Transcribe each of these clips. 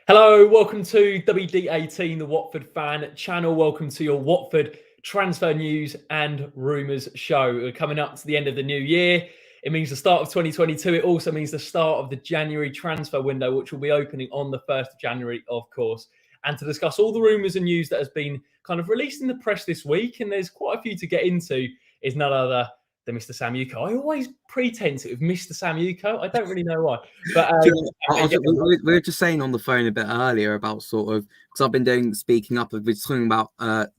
Hello, welcome to WD18, the Watford fan channel. Welcome to your Watford transfer news and rumours show. We're coming up to the end of the new year. It means the start of 2022. It also means the start of the January transfer window, which will be opening on the 1st of January, of course. And to discuss all the rumours and news that has been kind of released in the press this week, and there's quite a few to get into, is none other than Mr. Sam Yuko. I always pretend it with Mr. Sam Yuko. I don't really know why. But we were just saying on the phone a bit earlier about sort of, because I've been speaking up, we're talking about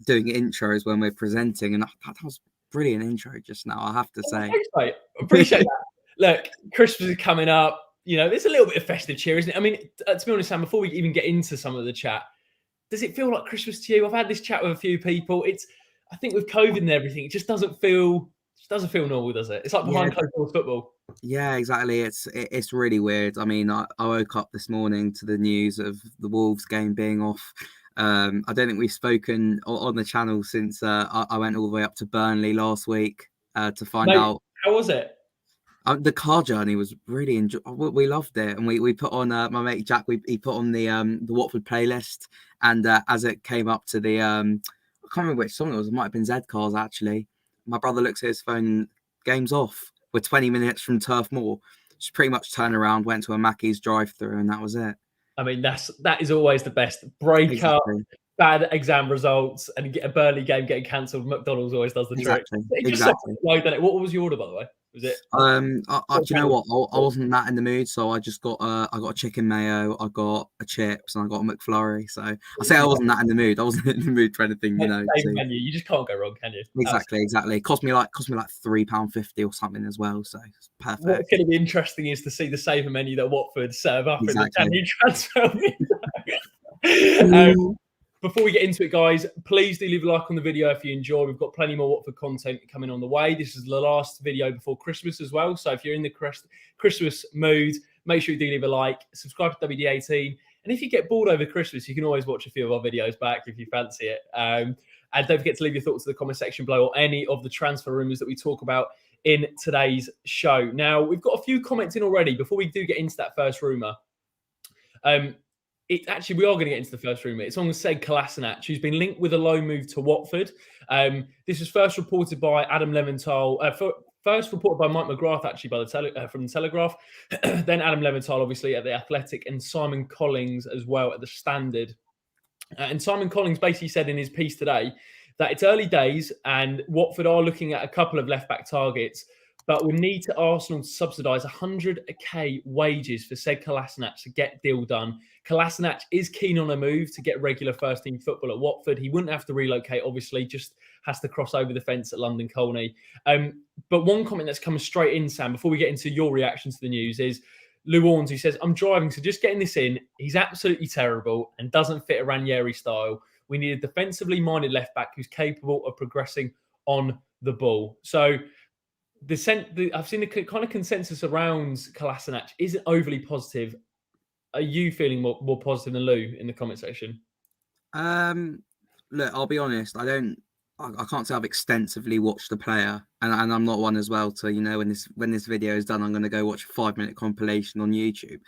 doing intros when we're presenting, and that was a brilliant intro just now, I have to say. Thanks, mate. Appreciate that. Look, Christmas is coming up. You know, there's a little bit of festive cheer, isn't it? I mean, to be honest, Sam, before we even get into some of the chat, does it feel like Christmas to you? I've had this chat with a few people. I think with COVID and everything, it just doesn't feel normal, does it? It's like behind closed doors football. Yeah, exactly. It's really weird. I mean, I woke up this morning to the news of the Wolves game being off. I don't think we've spoken on the channel since I went all the way up to Burnley last week to find out. How was it? The car journey was really we loved it, and we put on my mate Jack. He put on the Watford playlist, and as it came up to the I can't remember which song it was. It might have been Z Cars actually. My brother looks at his phone. Game's off. We're 20 minutes from Turf Moor. Just pretty much turned around, went to a Mackey's drive-through, and that was it. I mean, that is always the best. Break up, bad exam results, and get a Burnley game getting cancelled. McDonald's always does the trick. Exactly. What was your order, by the way? Was it? Do you know what? I wasn't that in the mood, so I just got I got a chicken mayo, I got a chips, and I got a McFlurry. So I say I wasn't that in the mood. I wasn't in the mood for anything, you know. Same menu. You just can't go wrong, can you? Exactly. It cost me like £3.50 or something as well. So it's perfect. What's going to be interesting is to see the saver menu that Watford serve up in the January transfer window. Before we get into it, guys, please do leave a like on the video if you enjoy. We've got plenty more Watford content coming on the way. This is the last video before Christmas as well. So if you're in the Christmas mood, make sure you do leave a like, subscribe to WD18. And if you get bored over Christmas, you can always watch a few of our videos back if you fancy it. And don't forget to leave your thoughts in the comment section below or any of the transfer rumours that we talk about in today's show. Now, we've got a few comments in already. Before we do get into that first rumour, we are going to get into the first rumour. It's on SEAD KOLASINAC, who's been linked with a loan move to Watford. This was first reported by Adam Leventhal. First reported by Mike McGrath, actually, from the Telegraph. Then Adam Leventhal, obviously, at The Athletic, and Simon Collins as well at The Standard. And Simon Collins basically said in his piece today that it's early days and Watford are looking at a couple of left-back targets, but we need Arsenal to subsidise 100k wages for SEAD KOLASINAC to get deal done. KOLASINAC is keen on a move to get regular first-team football at Watford. He wouldn't have to relocate, obviously, just has to cross over the fence at London Colney. But one comment that's come straight in, Sam, before we get into your reaction to the news is Lou Orns, who says, I'm driving, so just getting this in. He's absolutely terrible and doesn't fit a Ranieri style. We need a defensively minded left-back who's capable of progressing on the ball. So I've seen the kind of consensus around KOLASINAC isn't overly positive. Are you feeling more positive than Lou in the comment section? Look, I'll be honest. I can't say I've extensively watched the player, and I'm not one as well. So you know, when this video is done, I'm going to go watch a 5-minute compilation on YouTube.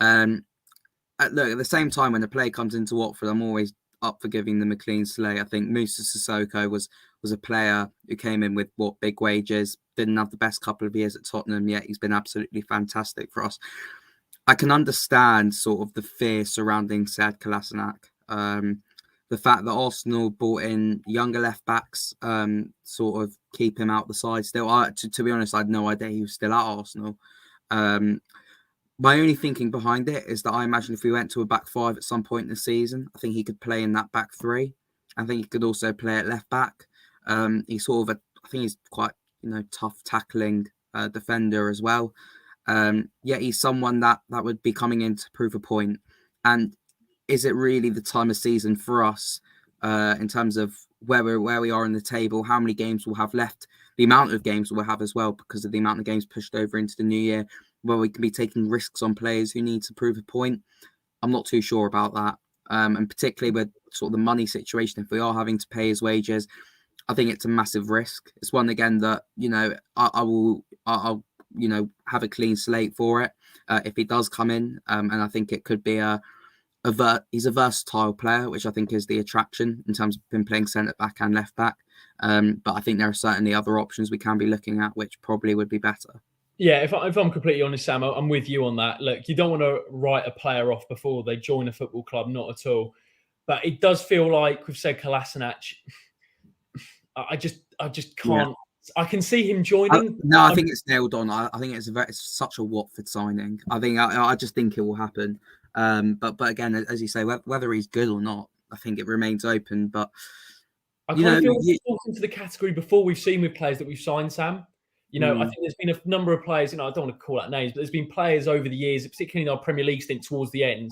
Look, at the same time, when a player comes into Watford, I'm always up for giving them a clean slate. I think Moussa Sissoko was a player who came in with big wages, didn't have the best couple of years at Tottenham, yet he's been absolutely fantastic for us. I can understand sort of the fear surrounding SEAD KOLASINAC. The fact that Arsenal brought in younger left backs, sort of keep him out the side still. To be honest, I had no idea he was still at Arsenal. My only thinking behind it is that I imagine if we went to a back five at some point in the season, I think he could play in that back three. I think he could also play at left back. He's sort of I think he's quite, tough tackling defender as well. Yet he's someone that would be coming in to prove a point. And is it really the time of season for us in terms of where we are in the table, how many games we'll have left, the amount of games we'll have as well, because of the amount of games pushed over into the new year, where we can be taking risks on players who need to prove a point? I'm not too sure about that. And particularly with sort of the money situation, if we are having to pay his wages, I think it's a massive risk. It's one, again, that, I'll have a clean slate for it if he does come in. And I think it could be a he's a versatile player, which I think is the attraction in terms of him playing centre back and left back. But I think there are certainly other options we can be looking at, which probably would be better. Yeah, if I'm completely honest, Sam, I'm with you on that. Look, you don't want to write a player off before they join a football club, not at all. But it does feel like we've said KOLASINAC. I just can't. Yeah. I can see him joining. I think it's nailed on. I think it's such a Watford signing. I just think it will happen. But again, as you say, whether he's good or not, I think it remains open. But I kind of feel it's falls into the category before we've seen with players that we've signed, Sam. I think there's been a number of players, I don't want to call out names, but there's been players over the years, particularly in our Premier League stint towards the end.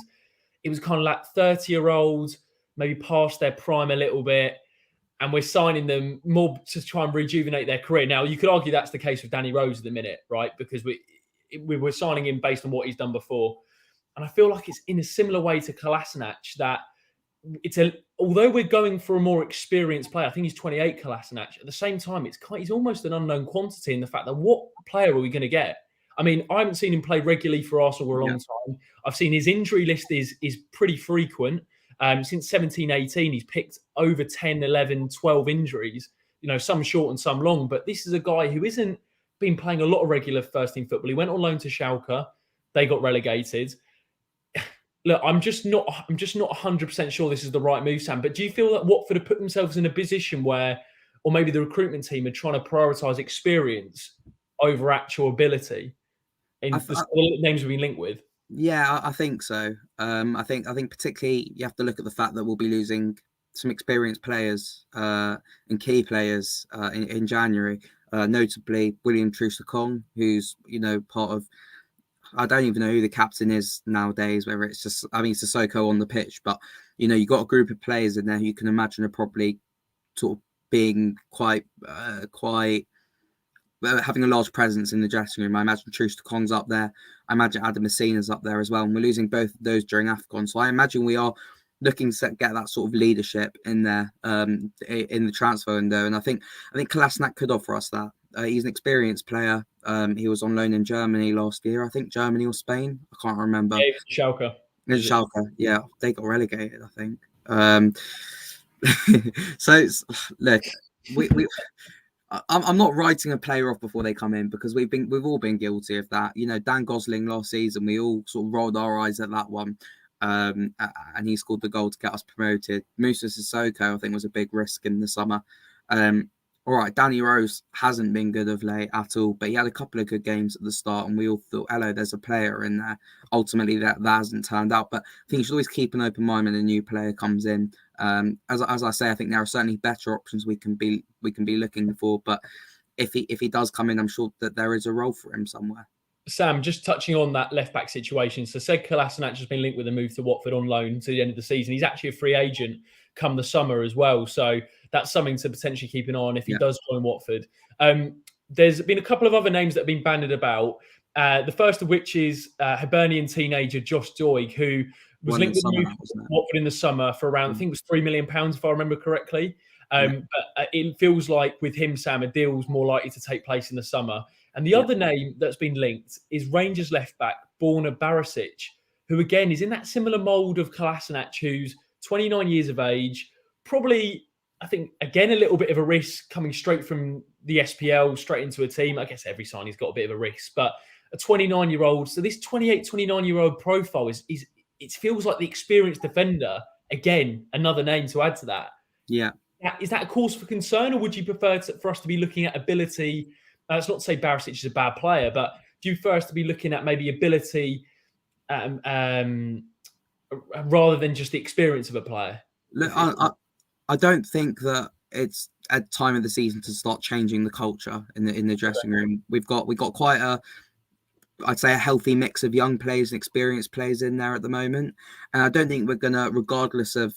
It was kind of like 30-year-olds, maybe past their prime a little bit, and we're signing them more to try and rejuvenate their career. Now, you could argue that's the case with Danny Rose at the minute, right? Because we were signing him based on what he's done before. And I feel like it's in a similar way to KOLASINAC that although we're going for a more experienced player, I think he's 28, KOLASINAC. At the same time, he's almost an unknown quantity in the fact that what player are we going to get? I mean, I haven't seen him play regularly for Arsenal for a long time. I've seen his injury list is pretty frequent. Since 17-18, he's picked over 10, 11, 12 injuries, some short and some long. But this is a guy who isn't been playing a lot of regular first-team football. He went on loan to Schalke. They got relegated. Look, I'm just not 100% sure this is the right move, Sam. But do you feel that Watford have put themselves in a position where, or maybe the recruitment team are trying to prioritise experience over actual ability in the names we've been linked with? Yeah, I think so. I think particularly you have to look at the fact that we'll be losing some experienced players and key players in January, notably William Troost-Ekong, who's part of. I don't even know who the captain is nowadays, whether it's just, Sissoko on the pitch, but, you've got a group of players in there who you can imagine are probably sort of being quite having a large presence in the dressing room. I imagine Troost-Ekong's up there. I imagine Adam Messina's up there as well. And we're losing both of those during AFCON. So I imagine we are looking to get that sort of leadership in there in the transfer window. And I think KOLASINAC could offer us that. He's an experienced player. He was on loan in Germany last year. I think Germany or Spain. I can't remember. Yeah, Schalke. Schalke. Yeah, they got relegated, I think. So look, I'm not writing a player off before they come in because we've all been guilty of that. Dan Gosling last season, we all sort of rolled our eyes at that one. And he scored the goal to get us promoted. Moussa Sissoko, I think, was a big risk in the summer. All right, Danny Rose hasn't been good of late at all, but he had a couple of good games at the start, and we all thought, hello, there's a player in there. Ultimately, that hasn't turned out, but I think you should always keep an open mind when a new player comes in. As I say, I think there are certainly better options we can be looking for, but if he does come in, I'm sure that there is a role for him somewhere. Sam, just touching on that left-back situation. So SEAD KOLASINAC has been linked with a move to Watford on loan to the end of the season. He's actually a free agent come the summer as well. So that's something to potentially keep an eye on if he does join Watford. There's been a couple of other names that have been bandied about. The first of which is Hibernian teenager Josh Doig, who was linked with Watford in the summer for around, I think it was £3 million, if I remember correctly. But it feels like with him, Sam, a deal's more likely to take place in the summer. And the other name that's been linked is Rangers left-back Borna Barisic, who, again, is in that similar mould of KOLASINAC, who's 29 years of age, probably, I think, again, a little bit of a risk coming straight from the SPL, straight into a team. I guess every signing's got a bit of a risk, but a 29-year-old. So this 28, 29-year-old profile it feels like the experienced defender. Again, another name to add to that. Yeah. Is that a cause for concern, or would you prefer for us to be looking at ability? It's not to say Barisic is a bad player, but do you prefer us to be looking at maybe ability rather than just the experience of a player? Look, I don't think that it's at time of the season to start changing the culture in the dressing room. We've got quite I'd say a healthy mix of young players and experienced players in there at the moment. And I don't think we're going to, regardless of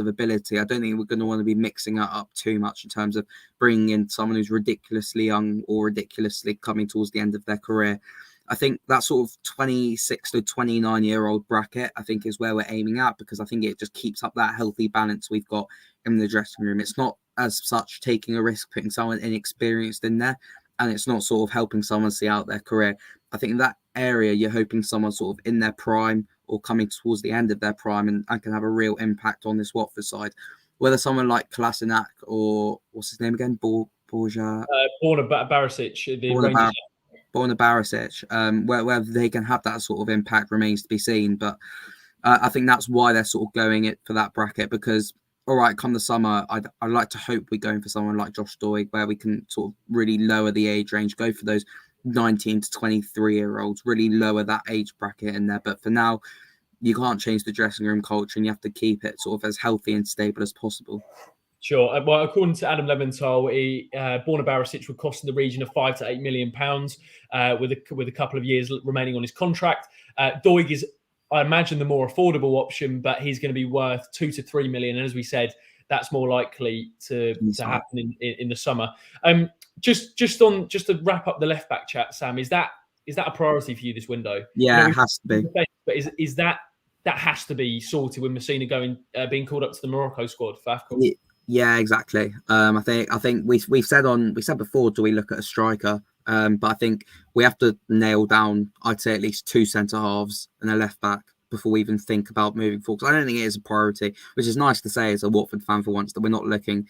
ability, I don't think we're going to want to be mixing it up too much in terms of bringing in someone who's ridiculously young or ridiculously coming towards the end of their career. I think that sort of 26 to 29-year-old bracket, I think, is where we're aiming at, because I think it just keeps up that healthy balance we've got in the dressing room. It's not as such taking a risk, putting someone inexperienced in there, and it's not sort of helping someone see out their career. I think in that area, you're hoping someone sort of in their prime or coming towards the end of their prime and can have a real impact on this Watford side. Whether someone like KOLASINAC or what's his name again, Borja, Barisic, the Rangers. Borna Barisic, whether they can have that sort of impact remains to be seen. But I think that's why they're sort of going it for that bracket, because all right, come the summer, I'd like to hope we're going for someone like Josh Doig, where we can sort of really lower the age range, go for those 19 to 23-year-olds, really lower that age bracket in there. But for now, you can't change the dressing room culture, and you have to keep it sort of as healthy and stable as possible. Sure. Well, according to Adam Leventhal, Borna Barisic would cost in the region of £5 to £8 million with a couple of years remaining on his contract. Doig is, I imagine, the more affordable option, but he's going to be worth £2 to £3 million. And as we said, that's more likely to happen in the summer. Just to wrap up the left back chat, Sam, is that a priority for you this window? Yeah, it has to be. But is that has to be sorted with Messina being called up to the Morocco squad for AFCON? Yeah, exactly. I think we've said before, do we look at a striker? But I think we have to nail down, I'd say, at least 2 centre halves and a left back before we even think about moving forward. Because I don't think it is a priority, which is nice to say as a Watford fan for once, that we're not looking,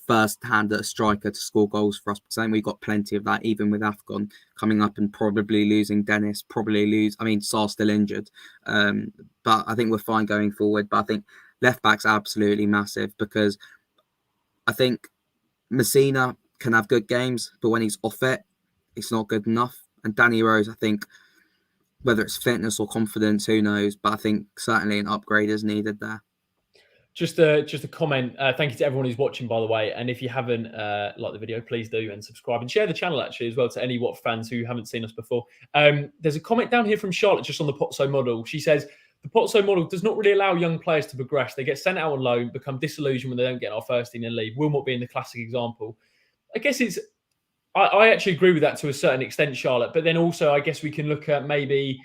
first hand at a striker to score goals for us. But saying we've got plenty of that, even with AFCON coming up and probably losing Dennis, Sarr's still injured. But I think we're fine going forward. But I think left back's absolutely massive, because I think Messina can have good games, but when he's off it, it's not good enough. And Danny Rose, I think, whether it's fitness or confidence, who knows? But I think certainly an upgrade is needed there. Just a comment. Thank you to everyone who's watching, by the way. And if you haven't liked the video, please do, and subscribe and share the channel actually as well to any Watford fans who haven't seen us before. There's a comment down here from Charlotte just on the potso model. She says, the potso model does not really allow young players to progress. They get sent out on loan, become disillusioned when they don't get in our first team and leave. Wilmot being the classic example. I guess I actually agree with that to a certain extent, Charlotte. But then also, I guess we can look at maybe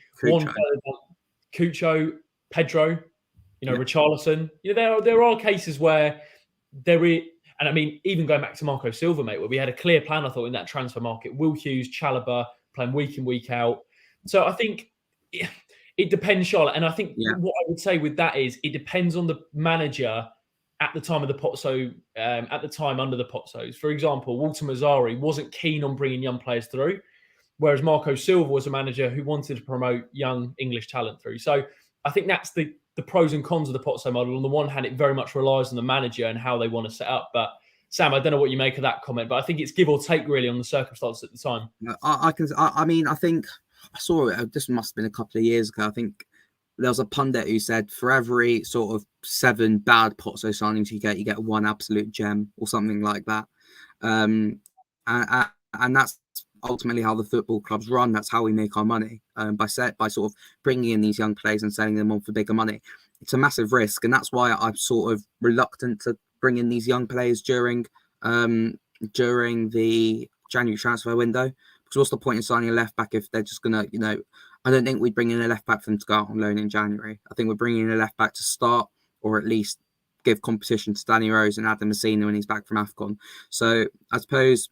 Cucho, Pedro, Richarlison. There are cases where there is, and I mean, even going back to Marco Silva, mate, where we had a clear plan, I thought, in that transfer market. Will Hughes, Chalobah playing week in, week out. So I think it depends, Charlotte. And I think what I would say with that is it depends on the manager at the time of the potso, at the time under the potsos. For example, Walter Mazzari wasn't keen on bringing young players through, whereas Marco Silva was a manager who wanted to promote young English talent through. So I think that's the pros and cons of the potso model. On the one hand, it very much relies on the manager and how they want to set up. But Sam, I don't know what you make of that comment, but I think it's give or take really on the circumstances at the time. I think I saw it. This must have been a couple of years ago. I think there was a pundit who said for every sort of 7 bad potso signings you get 1 absolute gem or something like that. And that's ultimately how the football clubs run. That's how we make our money, by sort of bringing in these young players and selling them on for bigger money. It's a massive risk, and that's why I'm sort of reluctant to bring in these young players during the January transfer window. Because what's the point in signing a left back if they're just gonna, I don't think we'd bring in a left back for them to go out on loan in January. I think we're bringing in a left back to start, or at least give competition to Danny Rose and Adam Messina when he's back from AFCON. So I suppose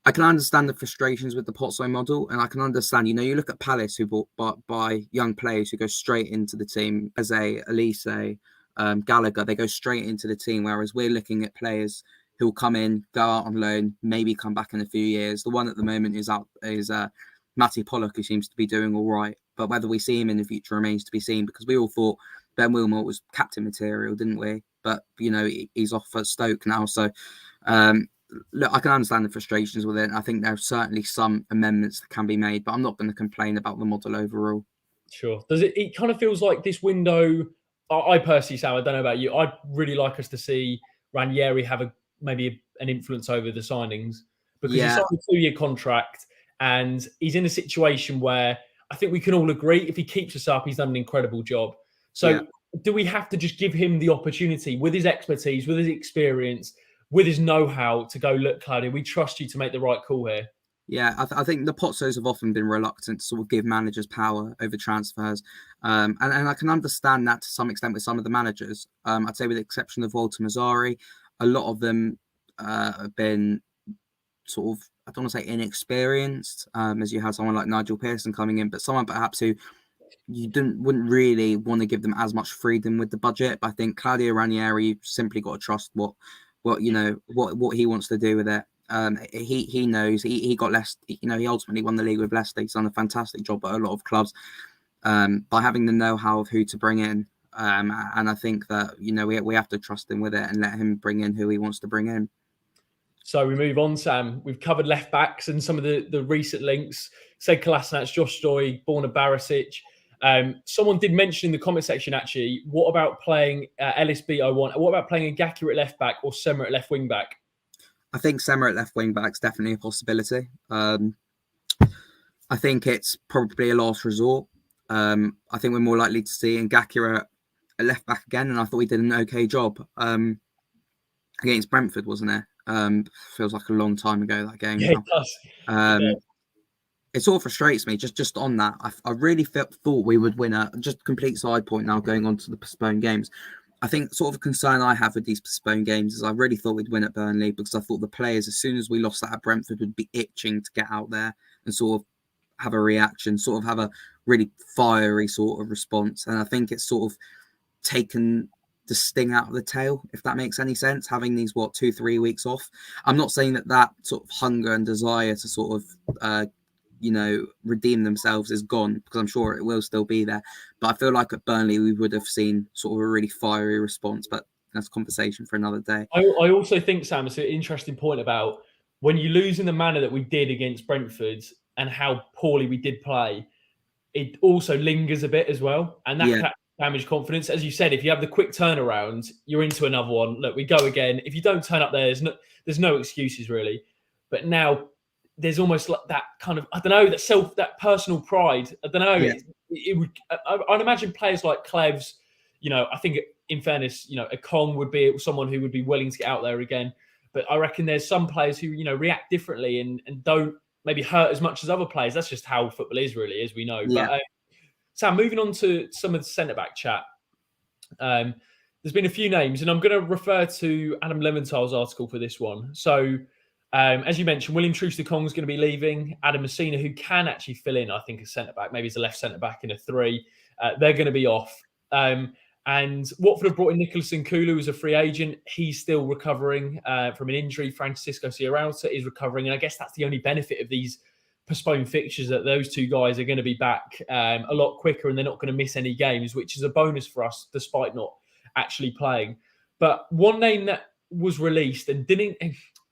I can understand the frustrations with the potso model, and I can understand, you look at Palace, who bought by young players who go straight into the team, as Elise, Gallagher, they go straight into the team, whereas we're looking at players who will come in, go out on loan, maybe come back in a few years. The one at the moment is Matty Pollock, who seems to be doing all right, but whether we see him in the future remains to be seen, because we all thought Ben Wilmot was captain material, didn't we? But he's off at Stoke now, so look, I can understand the frustrations with it. I think there are certainly some amendments that can be made, but I'm not going to complain about the model overall. Sure. Does it kind of feels like this window? I personally, Sam, I don't know about you, I'd really like us to see Ranieri have maybe an influence over the signings, because he's signed a 2-year contract and he's in a situation where I think we can all agree if he keeps us up, he's done an incredible job. So do we have to just give him the opportunity with his expertise, with his experience, with his know-how to go, look, Claudio, we trust you to make the right call here? Yeah, I think the Potsos have often been reluctant to sort of give managers power over transfers. And I can understand that to some extent with some of the managers. I'd say with the exception of Walter Mazzari, a lot of them have been sort of, I don't want to say inexperienced, as you have someone like Nigel Pearson coming in, but someone perhaps who wouldn't really want to give them as much freedom with the budget. But I think Claudio Ranieri, you've simply got to trust what he wants to do with it. He knows he got Leicester. He ultimately won the league with Leicester. He's done a fantastic job at a lot of clubs by having the know-how of who to bring in. And I think that we have to trust him with it and let him bring in who he wants to bring in. So we move on, Sam. We've covered left backs and some of the recent links. SEAD KOLASINAC, Josh Joy, Borna Barisic. Someone did mention in the comment section, actually, what about playing LSB01? What about playing Ngakira at left back or Semmer at left wing back? I think Semmer at left wing back is definitely a possibility. I think it's probably a last resort. I think we're more likely to see Ngakira at left back again, and I thought he did an okay job against Brentford, wasn't it? Feels like a long time ago, that game. Yeah, it does. It sort of frustrates me just on that. I really thought we would win just complete side point now going on to the postponed games. I think sort of a concern I have with these postponed games is I really thought we'd win at Burnley because I thought the players, as soon as we lost that at Brentford, would be itching to get out there and sort of have a reaction, sort of have a really fiery sort of response. And I think it's sort of taken the sting out of the tail, if that makes any sense, having these 2-3 weeks off. I'm not saying that sort of hunger and desire to sort of redeem themselves is gone, because I'm sure it will still be there, but I feel like at Burnley we would have seen sort of a really fiery response, but that's a conversation for another day. I also think, Sam, it's an interesting point about when you lose in the manner that we did against Brentford and how poorly we did play, it also lingers a bit as well, and that can damage confidence. As you said, if you have the quick turnaround, you're into another one. Look, we go again. If you don't turn up there, there's no excuses really. But now there's almost like that kind of, I don't know, that personal pride. I don't know. Yeah. It would. I'd imagine players like Cleves. I think in fairness, a Kong would be someone who would be willing to get out there again. But I reckon there's some players who react differently and don't maybe hurt as much as other players. That's just how football is, really, as we know. Yeah. But Sam, moving on to some of the centre-back chat. There's been a few names, and I'm going to refer to Adam Leventhal's article for this one. So, as you mentioned, William Troost-Ekong is going to be leaving. Adam Messina, who can actually fill in, I think, as centre-back, maybe as a left centre-back in a 3. They're going to be off. And Watford have brought in Nicholas Nkulu as a free agent. He's still recovering from an injury. Francisco Sierralta is recovering. And I guess that's the only benefit of these postponed fixtures, that those two guys are going to be back a lot quicker and they're not going to miss any games, which is a bonus for us despite not actually playing. But one name that was released and didn't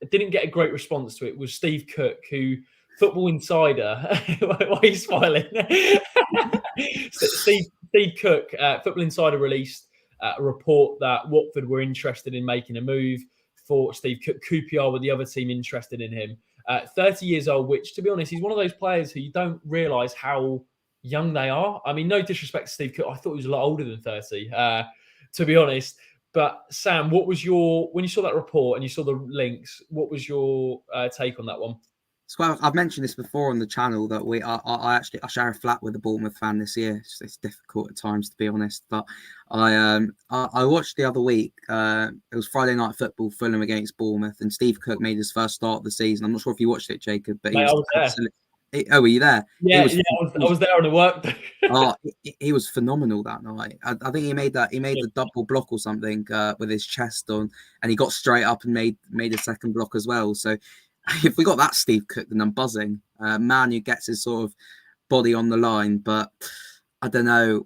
get a great response to it was Steve Cook, who Football Insider, why are you smiling? Steve Cook, Football Insider released a report that Watford were interested in making a move for Steve Cook. QPR were the other team interested in him. 30 years old, which, to be honest, he's one of those players who you don't realise how young they are. I mean, no disrespect to Steve Cook. I thought he was a lot older than 30, to be honest. But Sam, what was when you saw that report and you saw the links, what was your take on that one? So I've mentioned this before on the channel that I share a flat with a Bournemouth fan this year. It's difficult at times, to be honest. But I watched the other week. It was Friday Night Football, Fulham against Bournemouth, and Steve Cook made his first start of the season. I'm not sure if you watched it, Jacob, but I was there. Oh, were you there? Yeah, I was there on the work. He was phenomenal that night. I think he made the double block or something with his chest on, and he got straight up and made a second block as well. So if we got that Steve Cook, then I'm buzzing. Man who gets his sort of body on the line, but I don't know.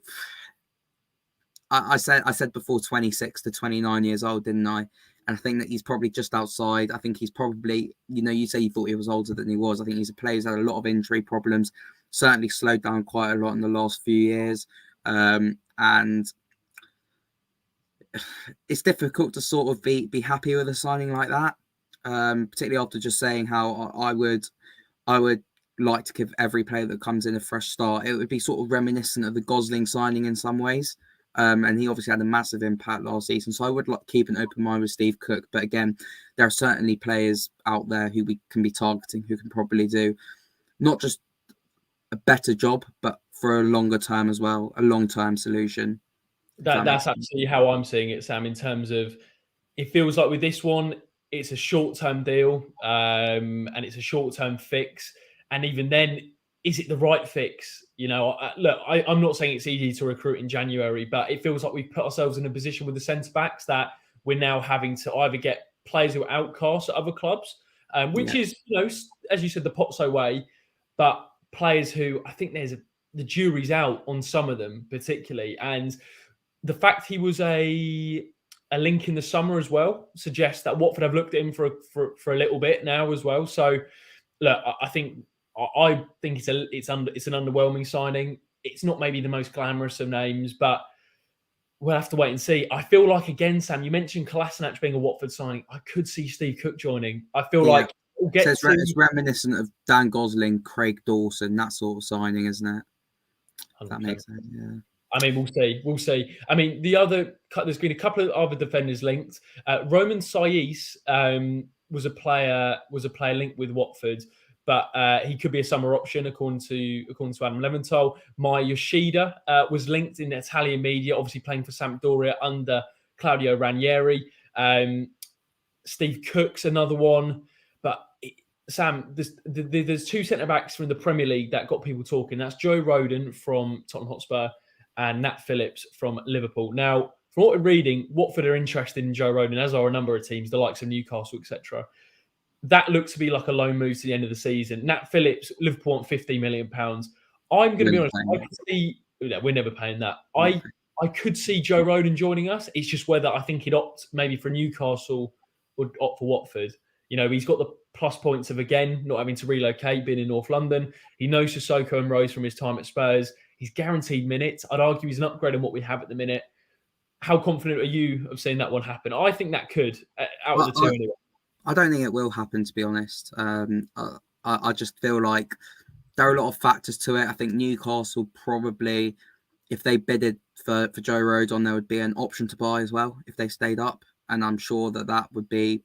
I said before 26 to 29 years old, didn't I? And I think that he's probably just outside. I think he's probably, you say you thought he was older than he was. I think he's a player who's had a lot of injury problems, certainly slowed down quite a lot in the last few years. And it's difficult to sort of be happy with a signing like that, particularly after just saying how I would like to give every player that comes in a fresh start. It would be sort of reminiscent of the Gosling signing in some ways. And he obviously had a massive impact last season. So I would like keep an open mind with Steve Cook. But again, there are certainly players out there who we can be targeting, who can probably do not just a better job, but for a longer term as well, a long-term solution. That's absolutely how I'm seeing it, Sam, in terms of it feels like with this one, it's a short-term deal and it's a short-term fix. And even then, is it the right fix? You know, look, I'm not saying it's easy to recruit in January, but it feels like we've put ourselves in a position with the centre backs that we're now having to either get players who are outcasts at other clubs, which is, you know, as you said, the Potso way, but players who I think the jury's out on some of them particularly, and the fact he was a link in the summer as well suggests that Watford have looked at him for a little bit now as well. So look, I think it's an underwhelming signing. It's not maybe the most glamorous of names, but we'll have to wait and see. I feel like, again, Sam, you mentioned Kolasinac being a Watford signing. I could see Steve Cook joining. I feel like we'll get it's reminiscent of Dan Gosling, Craig Dawson, that sort of signing, isn't it? 100%. That makes sense, yeah. I mean, we'll see. I mean, there's been a couple of other defenders linked. Roman Saiz was a player linked with Watford, but he could be a summer option according to Adam Leventhal. Maya Yoshida was linked in Italian media, obviously playing for Sampdoria under Claudio Ranieri. Steve Cook's another one, but Sam, there's two centre backs from the Premier League that got people talking. That's Joe Rodon from Tottenham Hotspur and Nat Phillips from Liverpool. Now, from what we're reading, Watford are interested in Joe Rodon, as are a number of teams, the likes of Newcastle, etc. That looks to be like a loan move to the end of the season. Nat Phillips, Liverpool want £50 million. I'm going to be honest, I could see we're never paying that. I could see Joe Rodon joining us. It's just whether I think he'd opt maybe for Newcastle or opt for Watford. You know, he's got the plus points of, again, not having to relocate, being in North London. He knows Sissoko and Rose from his time at Spurs. He's guaranteed minutes. I'd argue he's an upgrade on what we have at the minute. How confident are you of seeing that one happen? I think that could, out of the two anyway. I don't think it will happen, to be honest. I just feel like there are a lot of factors to it. I think Newcastle probably, if they bidded for Joe Rodon, there would be an option to buy as well if they stayed up. And I'm sure that would be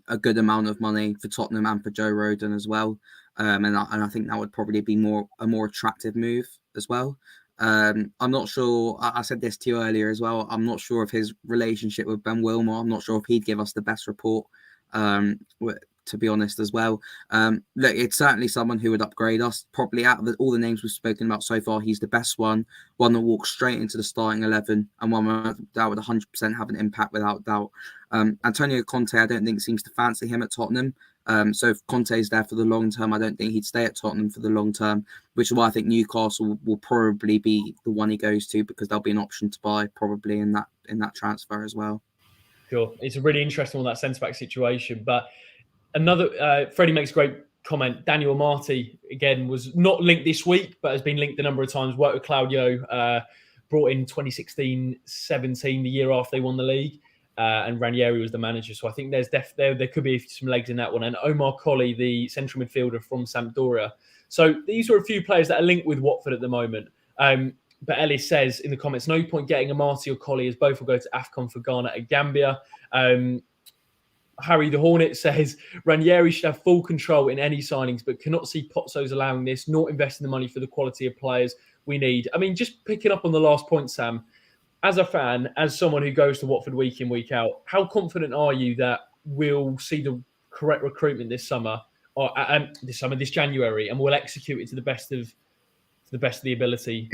a good amount of money for Tottenham and for Joe Rodon as well. And I think that would probably be a more attractive move as well. I'm not sure. I said this to you earlier as well. I'm not sure of his relationship with Ben Wilmore. I'm not sure if he'd give us the best report, to be honest, as well. Look, it's certainly someone who would upgrade us. Probably out of all the names we've spoken about so far, he's the best one that walks straight into the starting 11, and one that would 100% have an impact without doubt. Antonio Conte, I don't think seems to fancy him at Tottenham. So if Conte's there for the long term, I don't think he'd stay at Tottenham for the long term, which is why I think Newcastle will probably be the one he goes to, because there'll be an option to buy probably in that transfer as well. Sure. It's a really interesting one, that centre-back situation. But another, Freddie makes a great comment. Daniel Marty, again, was not linked this week, but has been linked a number of times. Worked with Claudio, brought in 2016-17, the year after they won the league. And Ranieri was the manager. So I think there could be some legs in that one. And Omar Colley, the central midfielder from Sampdoria. So these are a few players that are linked with Watford at the moment. But Ellis says in the comments, no point getting a Marty or Colley, as both will go to AFCON for Ghana and Gambia. Harry the Hornet says Ranieri should have full control in any signings, but cannot see Potso's allowing this, nor investing the money for the quality of players we need. I mean, just picking up on the last point, Sam, as a fan, as someone who goes to Watford week in, week out, how confident are you that we'll see the correct recruitment this summer, or this January, and we'll execute it to the best of the ability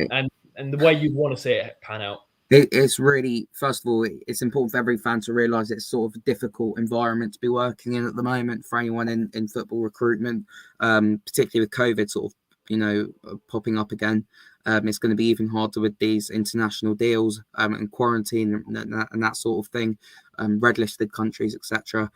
and the way you want to see it pan out? It's really, first of all, it's important for every fan to realise it's sort of a difficult environment to be working in at the moment for anyone in football recruitment, particularly with COVID sort of, popping up again. It's going to be even harder with these international deals and quarantine and that sort of thing, red-listed countries, etc.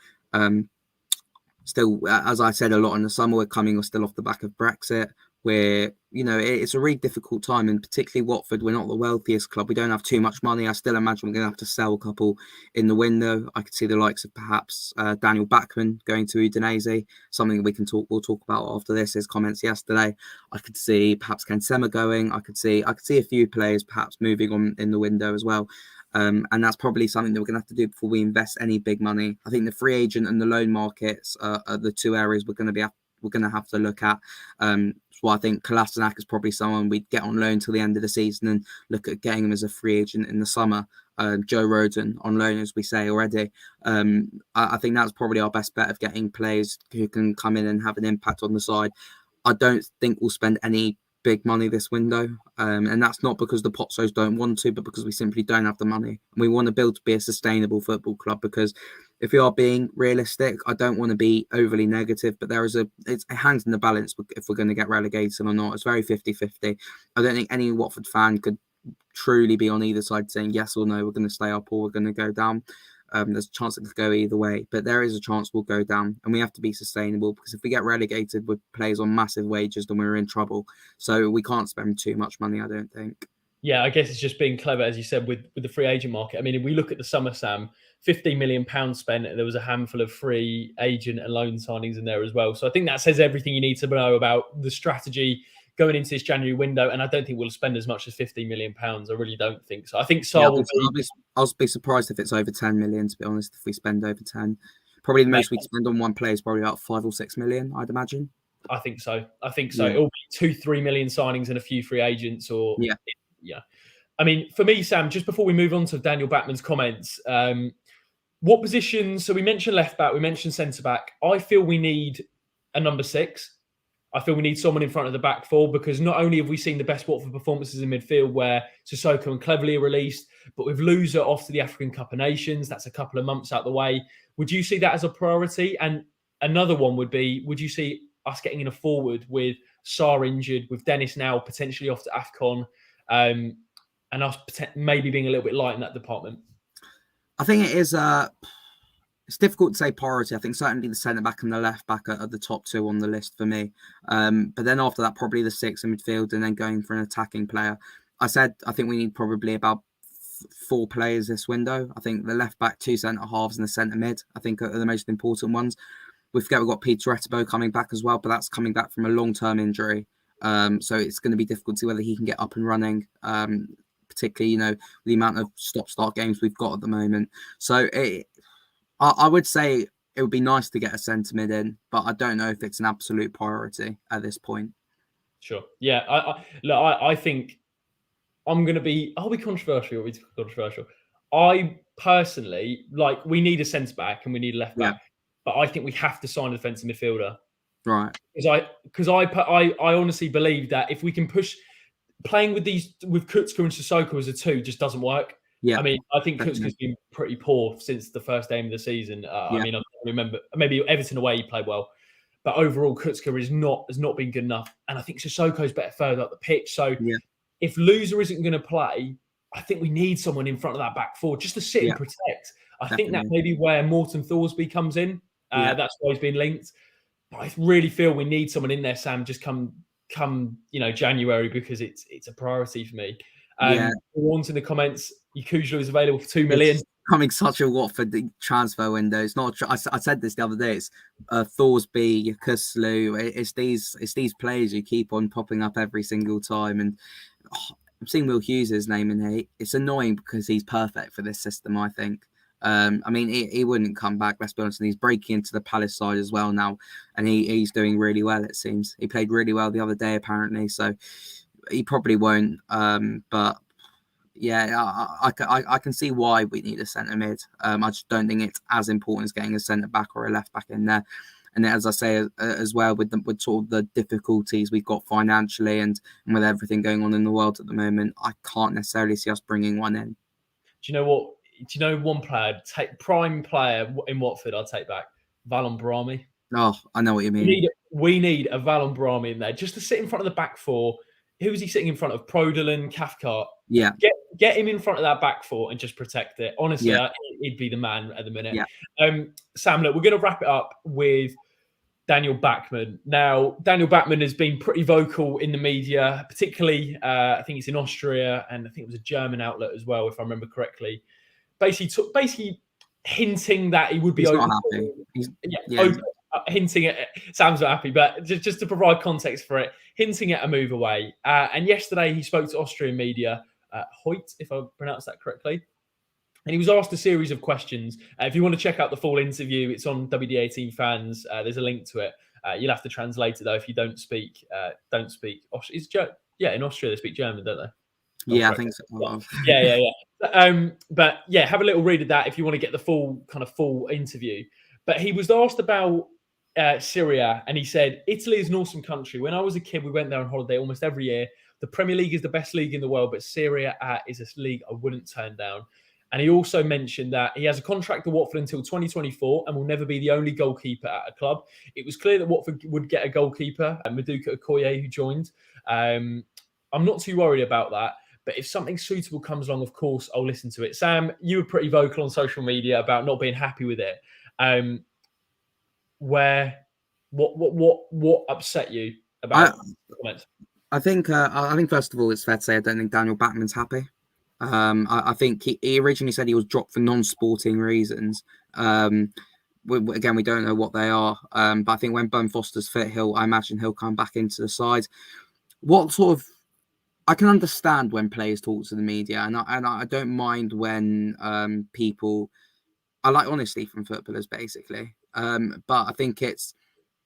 Still, as I said, a lot in the summer, we're still off the back of Brexit, where, it's a really difficult time, and particularly Watford, we're not the wealthiest club. We don't have too much money. I still imagine we're going to have to sell a couple in the window. I could see the likes of perhaps Daniel Bachmann going to Udinese, something we'll talk about after this, his comments yesterday. I could see perhaps Ken Sema going. I could see a few players perhaps moving on in the window as well. And that's probably something that we're going to have to do before we invest any big money. I think the free agent and the loan markets are the two areas we're going to have to look at. So I think Kolasinac is probably someone we'd get on loan till the end of the season and look at getting him as a free agent in the summer. Joe Rodon on loan, as we say already. I think that's probably our best bet of getting players who can come in and have an impact on the side. I don't think we'll spend any big money this window. And that's not because the Potsos don't want to, but because we simply don't have the money. We want to build to be a sustainable football club, because if we are being realistic, I don't want to be overly negative, but it's a hand in the balance if we're going to get relegated or not. It's very 50-50. I don't think any Watford fan could truly be on either side saying yes or no, we're going to stay up or we're going to go down. There's a chance it could go either way, but there is a chance we'll go down, and we have to be sustainable, because if we get relegated with players on massive wages, then we're in trouble. So we can't spend too much money, I don't think. Yeah, I guess it's just being clever, as you said, with the free agent market. I mean, if we look at the summer, Sam, £15 million spent, and there was a handful of free agent and loan signings in there as well. So I think that says everything you need to know about the strategy going into this January window. And I don't think we'll spend as much as £15 million. I really don't think so. I think I'll be surprised if it's over 10 million, to be honest, if we spend over 10. Probably the most we'd spend on one player is probably about 5 or 6 million, I'd imagine. I think so. Yeah. It'll be 2-3 million signings and a few free agents, or yeah. I mean, for me, Sam, just before we move on to Daniel Batman's comments, what positions? So we mentioned left back, we mentioned centre back. I feel we need a number 6. I feel we need someone in front of the back 4, because not only have we seen the best Watford performances in midfield where Sissoko and Cleverley are released, but with Loser off to the African Cup of Nations, that's a couple of months out the way. Would you see that as a priority? And another one would be, would you see us getting in a forward with Sarr injured, with Dennis now potentially off to AFCON, and us maybe being a little bit light in that department? I think it is. It's difficult to say priority. I think certainly the centre back and the left back are the top 2 on the list for me. But then after that, probably the 6 in midfield, and then going for an attacking player. I think we need probably about 4 players this window. I think the left back, 2 centre halves, and the centre mid, I think, are the most important ones. We forget we've got Peter Etebo coming back as well, but that's coming back from a long-term injury. So it's going to be difficult to see whether he can get up and running, particularly, the amount of stop-start games we've got at the moment. So I would say it would be nice to get a centre mid in, but I don't know if it's an absolute priority at this point. Sure. Yeah. I think I'll be controversial. I personally, we need a centre back and we need a left back, but I think we have to sign a defensive midfielder. Right. Because I honestly believe that if we can push playing with Kutzka and Sissoko as a 2 just doesn't work. Yeah, I mean, I think Kutzka's been pretty poor since the first game of the season. I mean, I remember maybe Everton away he played well, but overall Kutzka has not been good enough. And I think Sissoko's better further up the pitch. So if Loser isn't going to play, I think we need someone in front of that back 4 just to sit and protect. I think that may be where Morton Thorsby comes in. That's why he's been linked. But I really feel we need someone in there, Sam, just come January, because it's a priority for me. Warns in the comments, Yakuzlu is available for 2 million. It's becoming such a Watford transfer window. It's not. I said this the other day. It's Thorsby, Yakuzlu. It's these players who keep on popping up every single time. And I'm seeing Will Hughes' name in here. It's annoying because he's perfect for this system, I think. I mean, he wouldn't come back, let's be honest. And he's breaking into the Palace side as well now. And he's doing really well, it seems. He played really well the other day, apparently. So he probably won't. But yeah, I can see why we need a centre mid. I just don't think it's as important as getting a centre back or a left back in there. And as I say as well, with sort of the difficulties we've got financially and with everything going on in the world at the moment, I can't necessarily see us bringing one in. Do you know what? Do you know one player, prime player in Watford, I'll take back? Valon Brahmi. Oh, I know what you mean. We need a Valon Brahmi in there just to sit in front of the back 4. Who is he sitting in front of? Prodelin, Cathcart. Yeah. Get him in front of that back 4 and just protect it. Honestly, he'd be the man at the minute. Yeah. Sam, look, we're going to wrap it up with Daniel Bachmann. Now, Daniel Bachmann has been pretty vocal in the media, particularly, I think it's in Austria, and I think it was a German outlet as well, if I remember correctly. Basically hinting that he would be open. Open, hinting at Sam's not happy, but just to provide context for it, hinting at a move away. And yesterday he spoke to Austrian media, Hoyt, if I pronounced that correctly, and he was asked a series of questions. If you want to check out the full interview, it's on WD18 Fans. There's a link to it. You'll have to translate it though if you don't speak Austrian. In Austria they speak German, don't they? Yeah, I think so. Yeah. But yeah, have a little read of that if you want to get the full interview. But he was asked about Syria, and he said, Italy is an awesome country. When I was a kid, we went there on holiday almost every year. The Premier League is the best league in the world, but Syria is a league I wouldn't turn down. And he also mentioned that he has a contract with Watford until 2024 and will never be the only goalkeeper at a club. It was clear that Watford would get a goalkeeper, Maduka Okoye, who joined. I'm not too worried about that. But if something suitable comes along, of course, I'll listen to it. Sam, you were pretty vocal on social media about not being happy with it. What upset you about comments? I think first of all, it's fair to say I don't think Daniel Batman's happy. I think he originally said he was dropped for non-sporting reasons. Again, we don't know what they are. But I think when Bone Foster's fit, I imagine he'll come back into the side. I can understand when players talk to the media, and I don't mind when people. I like honesty from footballers, basically. But I think it's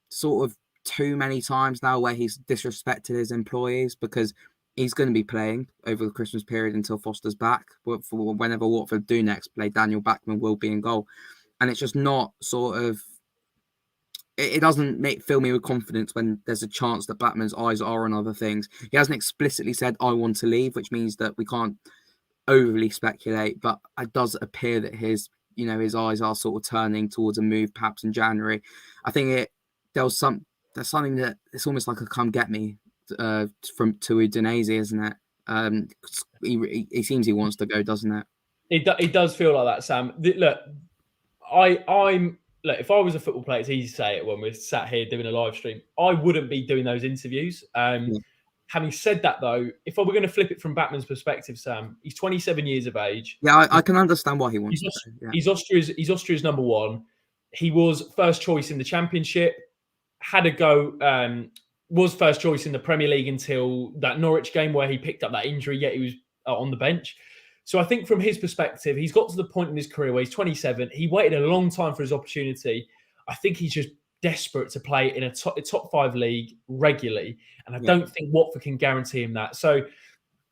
sort of too many times now where he's disrespected his employees, because he's going to be playing over the Christmas period until Foster's back. But for whenever Watford do next play, Daniel Batman will be in goal. And it's just not sort of... It doesn't fill me with confidence when there's a chance that Batman's eyes are on other things. He hasn't explicitly said, I want to leave, which means that we can't overly speculate. But it does appear that his eyes are sort of turning towards a move perhaps in January. I think there's something that it's almost like a come get me from to Udinese, isn't it? He seems he wants to go, doesn't it? It does feel like that, Sam. Look, if I was a football player, it's easy to say it when we're sat here doing a live stream. I wouldn't be doing those interviews. Having said that, though, if I were going to flip it from Batman's perspective, Sam, he's 27 years of age. Yeah, I can understand why he wants to. Yeah. He's Austria's number one. He was first choice in the Championship. Had a go. Was first choice in the Premier League until that Norwich game where he picked up that injury, yet he was on the bench. So I think from his perspective, he's got to the point in his career where he's 27. He waited a long time for his opportunity. I think he's just desperate to play in a top five league regularly. And I don't think Watford can guarantee him that. So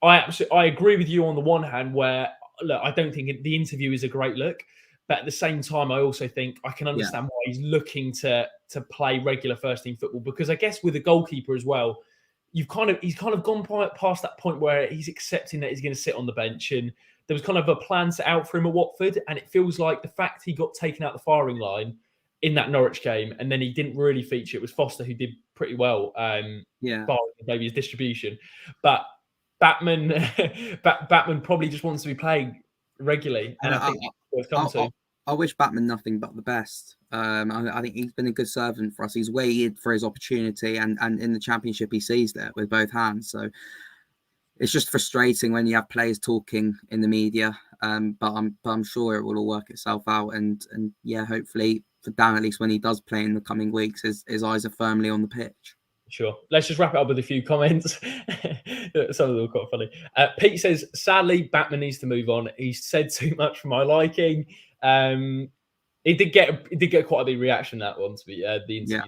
I agree with you on the one hand where, look, I don't think the interview is a great look. But at the same time, I also think I can understand why he's looking to play regular first team football, because I guess with a goalkeeper as well, he's kind of gone past that point where he's accepting that he's going to sit on the bench, and there was kind of a plan set out for him at Watford, and it feels like the fact he got taken out the firing line in that Norwich game, and then he didn't really feature. It was Foster who did pretty well, barring maybe his distribution, but Batman probably just wants to be playing regularly, and I think that's what it's come to. I wish Batman nothing but the best. I think he's been a good servant for us. He's waited for his opportunity, and in the Championship he seized it with both hands. So it's just frustrating when you have players talking in the media. But I'm sure it will all work itself out. And hopefully for Dan, at least when he does play in the coming weeks, his eyes are firmly on the pitch. Sure. Let's just wrap it up with a few comments. Some of them are quite funny. Pete says, sadly, Batman needs to move on. He's said too much for my liking. It did get quite a big reaction, that one, to be the interview.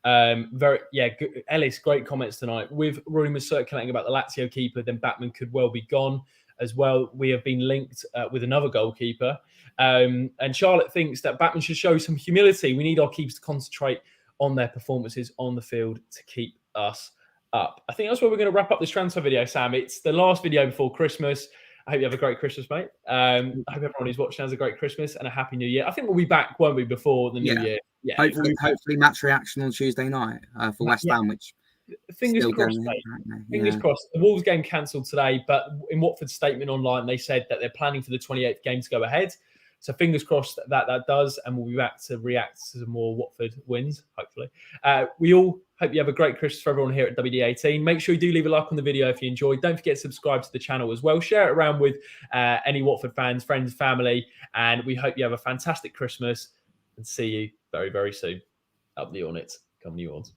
Good. Ellis, great comments tonight. With rumours circulating about the Lazio keeper, then Batman could well be gone as well. We have been linked with another goalkeeper. And Charlotte thinks that Batman should show some humility. We need our keepers to concentrate on their performances on the field to keep us up. I think that's where we're going to wrap up this transfer video, Sam. It's the last video before Christmas. I hope you have a great Christmas, mate. I hope everyone who's watching has a great Christmas and a happy New Year. I think we'll be back, won't we, before the New Year? Yeah. Hopefully match reaction on Tuesday night for West Ham, which... Fingers crossed, mate. Fingers crossed. The Wolves game cancelled today, but in Watford's statement online, they said that they're planning for the 28th game to go ahead. So fingers crossed that does, and we'll be back to react to some more Watford wins, hopefully. We all hope you have a great Christmas for everyone here at WD18. Make sure you do leave a like on the video if you enjoyed. Don't forget to subscribe to the channel as well. Share it around with any Watford fans, friends, family, and we hope you have a fantastic Christmas and see you very, very soon. Up the Hornets. Come New Orleans.